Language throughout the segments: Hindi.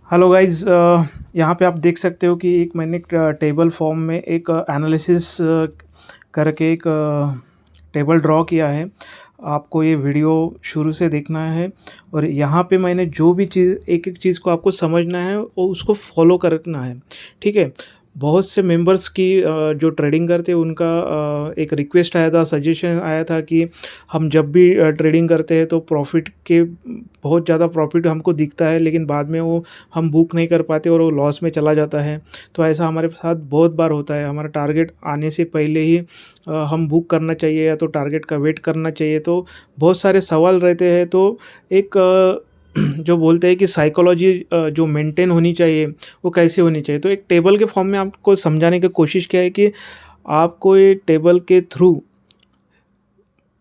हेलो गाइस, यहाँ पे आप देख सकते हो कि एक मैंने टेबल फॉर्म में एक एनालिसिस करके एक टेबल ड्रॉ किया है। आपको ये वीडियो शुरू से देखना है और यहाँ पे मैंने जो भी चीज़ एक-एक चीज़ को आपको समझना है और उसको फॉलो करना है, ठीक है? बहुत से मेंबर्स की जो ट्रेडिंग करते हैं उनका एक रिक्वेस्ट आया था, सजेशन आया था कि हम जब भी ट्रेडिंग करते हैं तो प्रॉफ़िट के बहुत ज़्यादा प्रॉफ़िट हमको दिखता है, लेकिन बाद में वो हम बुक नहीं कर पाते और वो लॉस में चला जाता है। तो ऐसा हमारे साथ बहुत बार होता है। हमारा टारगेट आने से पहले ही हम बुक करना चाहिए या तो टारगेट का वेट करना चाहिए। तो बहुत सारे सवाल रहते हैं। तो एक जो बोलते हैं कि साइकोलॉजी जो मेंटेन होनी चाहिए वो कैसे होनी चाहिए। तो एक टेबल के फॉर्म में आपको समझाने की कोशिश किया है कि आपको ये टेबल के थ्रू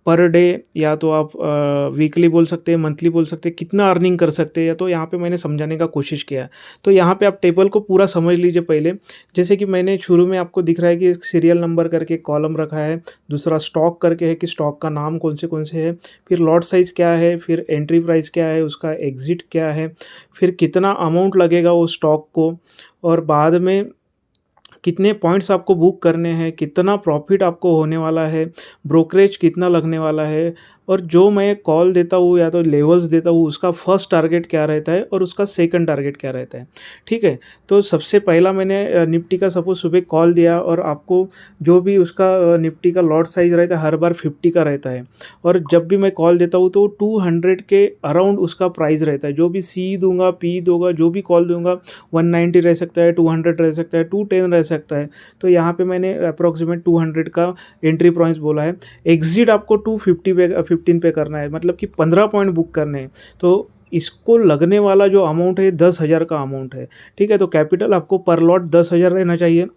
पर डे या तो आप वीकली बोल सकते हैं, मंथली बोल सकते हैं, कितना अर्निंग कर सकते हैं, या तो यहाँ पे मैंने समझाने का कोशिश किया है। तो यहाँ पे आप टेबल को पूरा समझ लीजिए पहले। जैसे कि मैंने शुरू में आपको दिख रहा है कि एक सीरियल नंबर करके कॉलम रखा है, दूसरा स्टॉक करके है कि स्टॉक का नाम कौन से है, फिर लॉट साइज़ क्या है, फिर एंट्री प्राइस क्या है, उसका एग्ज़िट क्या है, फिर कितना अमाउंट लगेगा वो स्टॉक को, और बाद में कितने पॉइंट्स आपको बुक करने हैं, कितना प्रॉफ़िट आपको होने वाला है, ब्रोकरेज कितना लगने वाला है, और जो मैं कॉल देता हूँ या तो लेवल्स देता हूँ उसका फर्स्ट टारगेट क्या रहता है और उसका सेकंड टारगेट क्या रहता है, ठीक है? तो सबसे पहला मैंने निफ्टी का सपोज़ सुबह कॉल दिया और आपको जो भी उसका निफ्टी का लॉट साइज़ रहता है हर बार 50 का रहता है, और जब भी मैं कॉल देता हूँ तो 200 के अराउंड उसका प्राइस रहता है। जो भी सी दूँगा, पी दूँगा, जो भी कॉल दूँगा 190 रह सकता है, 200 रह सकता है, 210 रह सकता है। तो यहाँ पे मैंने अप्रॉक्सीमेट 200 का एंट्री प्राइस बोला है। एग्ज़िट आपको 250 पे 15 पे करना है, मतलब कि 15 पॉइंट बुक करने हैं। तो इसको लगने वाला जो अमाउंट है 10,000 का अमाउंट है, ठीक है? तो कैपिटल आपको पर लॉट 10,000 रहना चाहिए।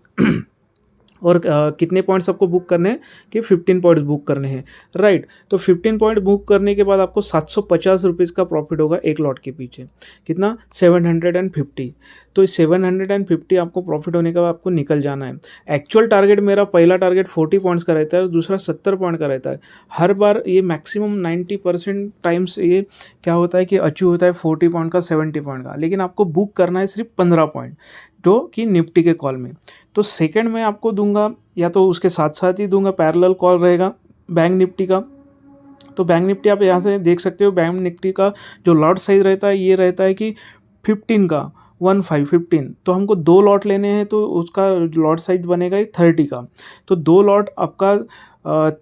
और कितने पॉइंट्स आपको बुक करने हैं कि 15 पॉइंट्स बुक करने हैं, राइट? तो 15 पॉइंट बुक करने के बाद आपको 750 रुपीज़ का प्रॉफिट होगा एक लॉट के पीछे। कितना? 750। तो 750 आपको प्रॉफिट होने के बाद आपको निकल जाना है। एक्चुअल टारगेट मेरा पहला टारगेट 40 पॉइंट्स का रहता है और दूसरा 70 पॉइंट का रहता है। हर बार ये मैक्सिमम 90% टाइम्स ये क्या होता है कि अचीव होता है 40 पॉइंट का, 70 पॉइंट का, लेकिन आपको बुक करना है सिर्फ 15 पॉइंट, जो कि निफ्टी के कॉल में। तो सेकंड मैं आपको दूंगा, या तो उसके साथ साथ ही दूंगा, पैरेलल कॉल रहेगा बैंक निफ्टी का। तो बैंक निफ्टी आप यहाँ से देख सकते हो, बैंक निफ्टी का जो लॉट साइज रहता है ये रहता है कि 15 का, 15 तो हमको 2 लॉट लेने हैं तो उसका लॉट साइज बनेगा 30 का। तो 2 लॉट आपका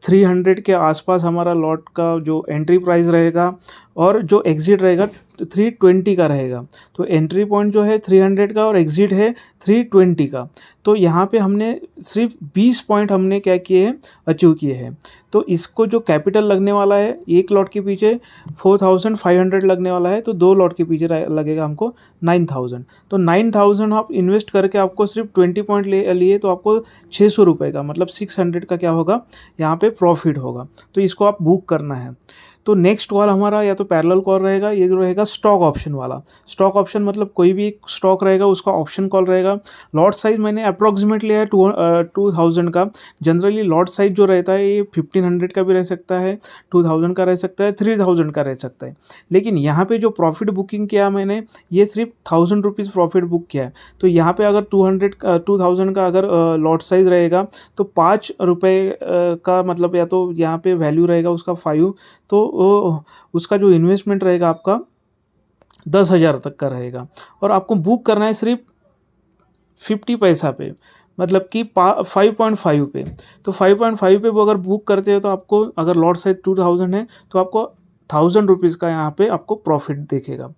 300 के आसपास हमारा लॉट का जो एंट्री प्राइस रहेगा, और जो एग्ज़िट रहेगा 320 का रहेगा। तो एंट्री पॉइंट जो है 300 का और एग्ज़िट है 320 का। तो यहाँ पे हमने सिर्फ 20 पॉइंट हमने क्या किए हैं, अचीव किए हैं। तो इसको जो कैपिटल लगने वाला है एक लॉट के पीछे 4500 लगने वाला है, तो 2 लॉट के पीछे लगेगा हमको 9000। तो 9000 आप इन्वेस्ट करके आपको सिर्फ 20 पॉइंट लिए तो आपको 600 रुपये का, मतलब 600 का क्या होगा यहाँ पे प्रॉफिट होगा। तो इसको आप बुक करना है। तो नेक्स्ट कॉल हमारा या तो पैरेलल कॉल रहेगा, ये जो रहेगा स्टॉक ऑप्शन वाला। स्टॉक ऑप्शन मतलब कोई भी एक स्टॉक रहेगा उसका ऑप्शन कॉल रहेगा। लॉट साइज मैंने अप्रॉक्सीमेट लिया है 2000 का। जनरली लॉट साइज जो रहता है ये 1500 का भी रह सकता है, 2000 का रह सकता है, 3000 का रह सकता है। लेकिन यहाँ पे जो प्रॉफिट बुकिंग किया मैंने, ये सिर्फ 1000 रुपीज़ प्रॉफिट बुक किया है। तो यहाँ पे अगर 2000 का अगर लॉट साइज रहेगा तो 5 रुपये का, मतलब या तो यहाँ पे वैल्यू रहेगा उसका 5, तो वो उसका जो इन्वेस्टमेंट रहेगा आपका 10,000 तक का रहेगा, और आपको बुक करना है सिर्फ 50 पैसा पे, मतलब कि 5.5 पे। तो 5.5 पे वो अगर बुक करते हो तो आपको, अगर लॉट साइज 2000 है तो आपको 1000 रुपीज़ का यहाँ पे आपको प्रॉफिट दिखेगा,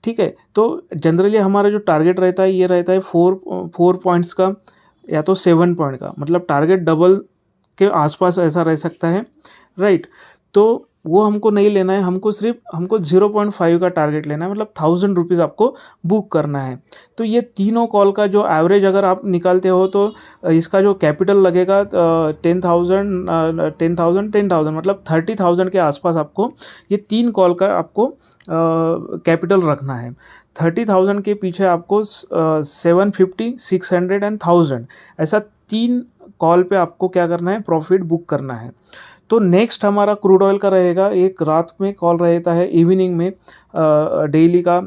ठीक है? तो जनरली हमारा जो टारगेट रहता है ये रहता है 4 पॉइंट्स का या तो 7 पॉइंट का, मतलब टारगेट डबल के आसपास ऐसा रह सकता है, राइट? तो वो हमको नहीं लेना है, हमको 0.5 का टारगेट लेना है, मतलब 1000 रुपीज़ आपको बुक करना है। तो ये तीनों कॉल का जो एवरेज अगर आप निकालते हो तो इसका जो कैपिटल लगेगा 10,000 मतलब 30,000 के आसपास आपको ये 3 कॉल का आपको कैपिटल रखना है। 30,000 के पीछे आपको 750, 600 एंड 1000, ऐसा 3 कॉल पे आपको क्या करना है, प्रॉफिट बुक करना है। तो नेक्स्ट हमारा क्रूड ऑयल का रहेगा, एक रात में कॉल रहता है, इवनिंग में डेली का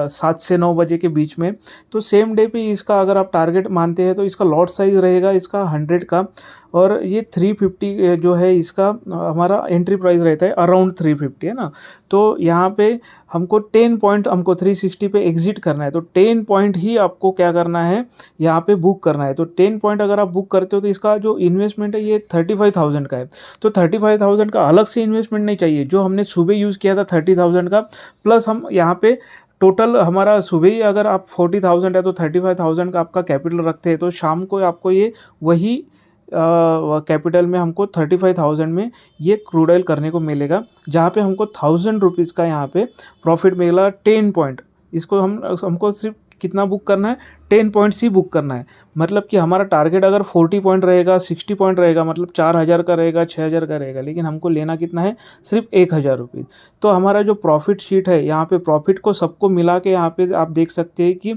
7 से 9 बजे के बीच में। तो सेम डे पे इसका अगर आप टारगेट मानते हैं तो इसका लॉट साइज़ रहेगा इसका 100 का, और ये 350 जो है इसका हमारा एंट्री प्राइस रहता है अराउंड 350, है ना। तो यहाँ पे हमको 10 पॉइंट हमको 360 पे एग्जिट करना है, तो 10 पॉइंट ही आपको क्या करना है यहाँ पे बुक करना है। तो 10 पॉइंट अगर आप बुक करते हो तो इसका जो इन्वेस्टमेंट है ये 35,000 का है। तो 35,000 का अलग से इन्वेस्टमेंट नहीं चाहिए, जो हमने सुबह यूज़ किया था 30,000 का, प्लस हम यहाँ पे टोटल हमारा सुबह ही अगर आप 40,000 है तो 35,000 का आपका कैपिटल रखते हैं, तो शाम को आपको ये वही कैपिटल में हमको 35,000 में ये क्रूड ऑयल करने को मिलेगा, जहाँ पे हमको 1,000 रुपीज़ का यहाँ पे प्रॉफिट मिलेगा 10 पॉइंट। इसको हमको सिर्फ कितना बुक करना है, 10 पॉइंट्स ही बुक करना है। मतलब कि हमारा टारगेट अगर 40 पॉइंट रहेगा, 60 पॉइंट रहेगा, मतलब 4,000 का रहेगा, 6,000 का रहेगा, लेकिन हमको लेना कितना है, सिर्फ 1,000 रुपीज़। तो हमारा जो प्रॉफिट शीट है यहाँ पे प्रॉफिट को सबको मिला के यहाँ पे आप देख सकते हैं कि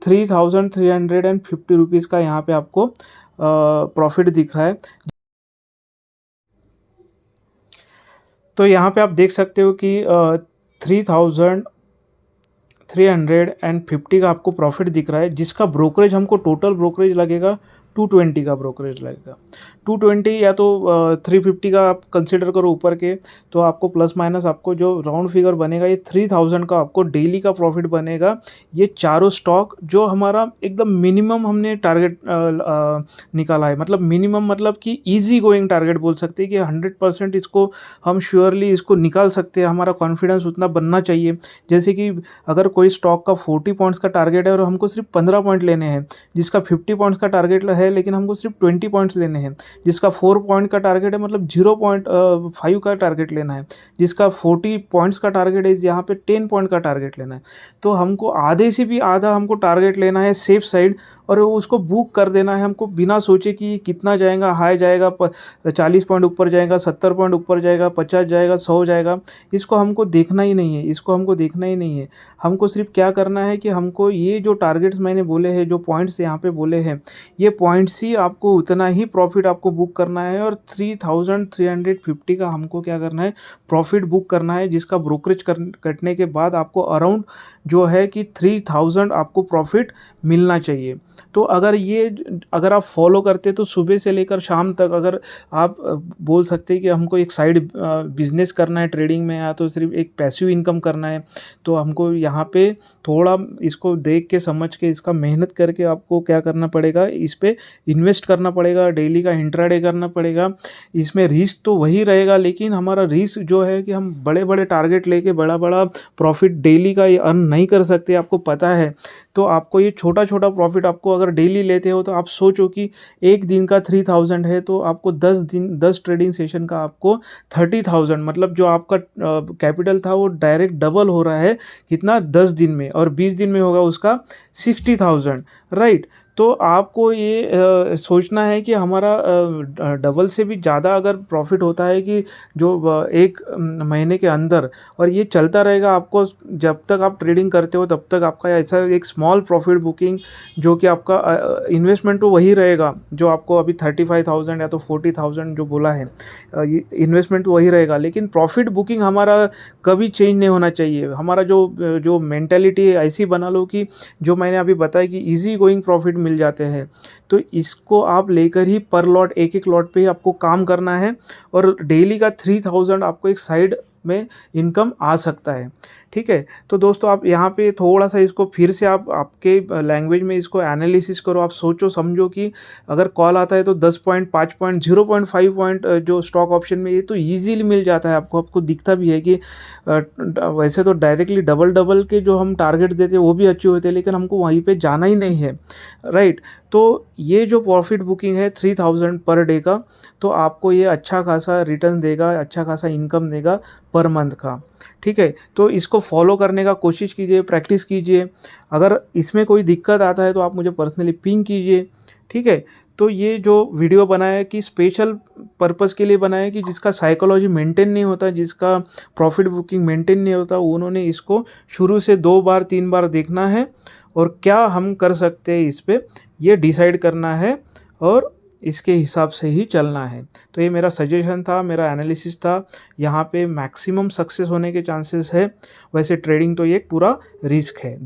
3,350 रुपीज़ का यहाँ पे आपको प्रॉफिट दिख रहा है। तो यहाँ पे आप देख सकते हो कि 3,350 का आपको प्रॉफिट दिख रहा है, जिसका ब्रोकरेज हमको टोटल ब्रोकरेज लगेगा 220 का ब्रोकरेज लगेगा। 220 या तो 350 का आप कंसिडर करो ऊपर के, तो आपको प्लस माइनस आपको जो राउंड फिगर बनेगा ये 3,000 का आपको डेली का प्रॉफिट बनेगा। ये चारों स्टॉक जो हमारा एकदम मिनिमम हमने टारगेट निकाला है, मतलब मिनिमम मतलब कि इजी गोइंग टारगेट बोल सकते हैं कि 100% इसको हम श्योरली इसको निकाल सकते हैं। हमारा कॉन्फिडेंस उतना बनना चाहिए। जैसे कि अगर कोई स्टॉक का 40 पॉइंट्स का टारगेट है और हमको सिर्फ 15 पॉइंट लेने हैं, जिसका 50 पॉइंट्स का टारगेट है लेकिन हमको सिर्फ 20 पॉइंट्स लेने हैं, जिसका 4 पॉइंट का टारगेट है मतलब 0.5 का टारगेट लेना है, जिसका 40 पॉइंट्स का टारगेट है यहाँ पे 10 पॉइंट का टारगेट लेना है। तो हमको आधे से भी आधा हमको टारगेट लेना है सेफ साइड, और उसको बुक कर देना है हमको बिना सोचे कि कितना जाएगा, हाई जाएगा 40 पॉइंट ऊपर जाएगा, 70 पॉइंट ऊपर जाएगा, 50 जाएगा, 100 जाएगा, इसको हमको देखना ही नहीं है, इसको हमको देखना ही नहीं है। हमको सिर्फ क्या करना है कि हमको ये जो टारगेट्स मैंने बोले हैं, जो पॉइंट्स यहाँ पे बोले हैं, ये पॉइंट्स ही आपको उतना ही प्रॉफिट आपको बुक करना है, और 3,350 का हमको क्या करना है, प्रॉफिट बुक करना है, जिसका ब्रोकरेज कटने के बाद आपको अराउंड जो है कि 3,000 आपको प्रॉफिट मिलना चाहिए। तो अगर आप फॉलो करते तो सुबह से लेकर शाम तक, अगर आप बोल सकते हैं कि हमको एक साइड बिजनेस करना है ट्रेडिंग में, या तो सिर्फ एक पैसिव इनकम करना है, तो हमको यहाँ पे थोड़ा इसको देख के समझ के इसका मेहनत करके आपको क्या करना पड़ेगा, इस पे इन्वेस्ट करना पड़ेगा, डेली का इंट्राडे करना पड़ेगा। इसमें रिस्क तो वही रहेगा, लेकिन हमारा रिस्क जो है कि हम बड़े बड़े टारगेट लेके बड़ा बड़ा प्रॉफिट डेली का अर्न नहीं कर सकते, आपको पता है। तो आपको ये छोटा छोटा प्रॉफिट आपको अगर डेली लेते हो, तो आप सोचो कि एक दिन का 3,000 है, तो आपको 10 ट्रेडिंग सेशन का आपको 30,000, मतलब जो आपका कैपिटल था वो डायरेक्ट डबल हो रहा है कितना, 10 दिन में, और 20 दिन में होगा उसका 60,000, राइट। तो आपको ये सोचना है कि हमारा डबल से भी ज़्यादा अगर प्रॉफिट होता है कि जो एक महीने के अंदर, और ये चलता रहेगा, आपको जब तक आप ट्रेडिंग करते हो तब तक आपका ऐसा एक स्मॉल प्रॉफिट बुकिंग, जो कि आपका इन्वेस्टमेंट तो वही रहेगा जो आपको अभी 35,000 या तो 40,000 जो बोला है, इन्वेस्टमेंट तो वही रहेगा, लेकिन प्रॉफिट बुकिंग हमारा कभी चेंज नहीं होना चाहिए। हमारा जो मेंटेलिटी है ऐसी बना लो कि जो मैंने अभी बताया कि इजी गोइंग प्रॉफिट मिल जाते हैं, तो इसको आप लेकर ही पर लॉट एक एक लॉट पे ही आपको काम करना है, और डेली का 3,000 आपको एक साइड में इनकम आ सकता है, ठीक है। तो दोस्तों आप यहाँ पे थोड़ा सा इसको फिर से आप आपके लैंग्वेज में इसको एनालिसिस करो, आप सोचो समझो कि अगर कॉल आता है तो 10 पॉइंट, 5 पॉइंट, 0.5 पॉइंट जो स्टॉक ऑप्शन में, ये तो ईजीली मिल जाता है आपको दिखता भी है कि वैसे तो डायरेक्टली डबल के जो हम टारगेट देते हैं वो भी अच्छे होते हैं, लेकिन हमको वहीं पे जाना ही नहीं है, राइट। तो ये जो प्रॉफिट बुकिंग है 3,000 पर डे का, तो आपको ये अच्छा खासा रिटर्न देगा, अच्छा खासा इनकम देगा पर मंथ का, ठीक है। तो इसको फॉलो करने का कोशिश कीजिए, प्रैक्टिस कीजिए। अगर इसमें कोई दिक्कत आता है तो आप मुझे पर्सनली पिंग कीजिए, ठीक है। तो ये जो वीडियो बनाया कि स्पेशल पर्पस के लिए बनाया कि जिसका साइकोलॉजी मेंटेन नहीं होता, जिसका प्रॉफिट बुकिंग मेंटेन नहीं होता, उन्होंने इसको शुरू से 2 बार 3 बार देखना है, और क्या हम कर सकते हैं इस पे ये डिसाइड करना है, और इसके हिसाब से ही चलना है। तो ये मेरा सजेशन था, मेरा एनालिसिस था। यहाँ पे मैक्सिमम सक्सेस होने के चांसेस है, वैसे ट्रेडिंग तो ये पूरा रिस्क है।